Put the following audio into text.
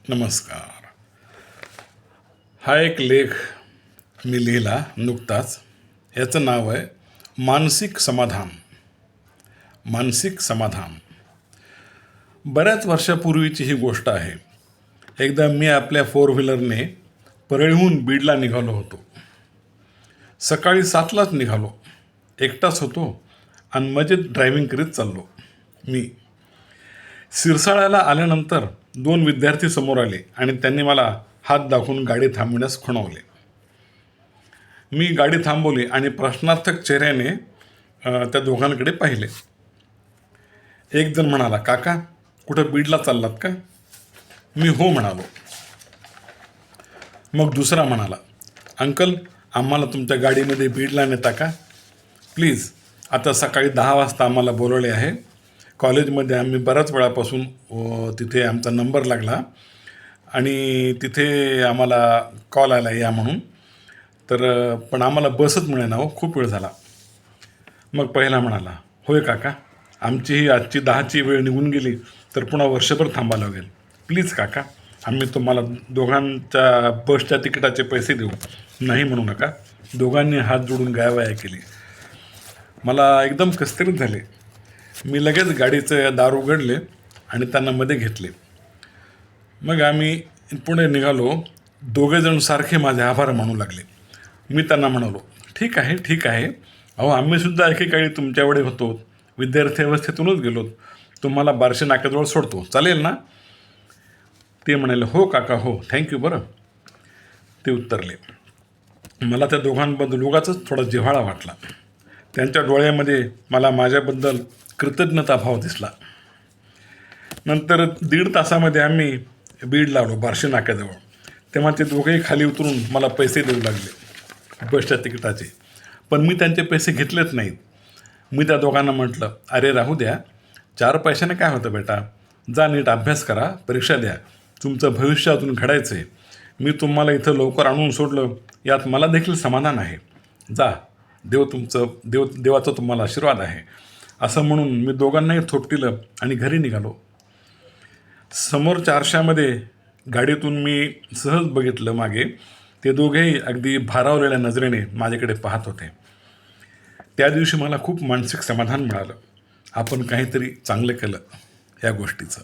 नमस्कार. हा एक लेख मी लिहिला नुकताच. याचं नाव आहे मानसिक समाधान. मानसिक समाधान. बऱ्याच वर्षापूर्वीची ही गोष्ट आहे. एकदा मी आपल्या 4 व्हीलरने परळीहून बीडला निघालो होतो. सकाळी 7लाच निघालो. एकटाच होतो आणि मजेत ड्रायव्हिंग करीत चाललो. मी सिरसाळ्याला आल्यानंतर 2 विद्यार्थी समोर आले आणि त्यांनी मला हात दाखवून गाडी थांबविण्यास खुणवले. मी गाडी थांबवली आणि प्रश्नार्थक चेहऱ्याने त्या दोघांकडे पाहिले. एक जण म्हणाला, काका कुठं बीडला चाललात का? मी हो म्हणालो. मग दुसरा म्हणाला, अंकल आम्हाला तुमच्या गाडीमध्ये बीडला नेता का? प्लीज, आता सकाळी 10 वाजता आम्हाला बोलवले आहे. कॉलेजमध्ये आम्ही बऱ्याच वेळापासून तिथे आमचा नंबर लागला आणि तिथे आम्हाला कॉल आला या म्हणून. तर पण आम्हाला बसच मिळेना हो, खूप वेळ झाला. मग पहिला म्हणाला, होय काका, आमची ही आजची 10ची वेळ निघून गेली तर पुन्हा वर्षभर थांबावं लागेल. प्लीज काका, आम्ही तुम्हाला दोघांच्या बसच्या तिकिटाचे पैसे देऊ. नाही म्हणू नका. दोघांनी हात जोडून गायवाया केली. मला एकदम कसतरीच झाले. मी लगेच गाडीचे दार उघडले आणि त्यांना मध्ये घेतले. मग आम्ही पुढे निघालो. दोघेजण सारखे माझे आभार मानू लागले. मी त्यांना म्हणालो, ठीक आहे ठीक आहे, अहो आम्हीसुद्धा एकेकाळी तुमच्याकडे होतो, विद्यार्थी अवस्थेतूनच गेलो, तुम्हाला बार्शी नाक्याजवळ सोडतो, चालेल ना? ते म्हणाले, हो काका हो, थँक्यू. बरं, ते उत्तरले. मला त्या दोघांबद्दल उगाचच थोडा जिव्हाळा वाटला. त्यांच्या डोळ्यामध्ये मला माझ्याबद्दल कृतज्ञताभाव दिसला. नंतर 1.5 तासामध्ये आम्ही बीडला आलो, बार्शी नाक्याजवळ. तेव्हा ते दोघेही खाली उतरून मला पैसे देऊ लागले बसच्या तिकिटाचे. पण मी त्यांचे पैसे घेतलेच नाहीत. मी त्या दोघांना म्हटलं, अरे राहू द्या, 4 पैशाने काय होतं बेटा, जा नीट अभ्यास करा, परीक्षा द्या, तुमचं भविष्य अजून घडायचं आहे. मी तुम्हाला इथं लवकर आणून सोडलं यात मला देखील समाधान आहे. जा, देवाचा तुम्हाला आशीर्वाद आहे. असं म्हणून मी दोघांनाही थोपटिलं आणि घरी निघालो. समोरच्या आरशामध्ये गाडीतून मी सहज बघितलं मागे, ते दोघेही अगदी भारावलेल्या नजरेने माझ्याकडे पाहत होते. त्या दिवशी मला खूप मानसिक समाधान मिळालं. आपण काहीतरी चांगलं केलं या गोष्टीचं.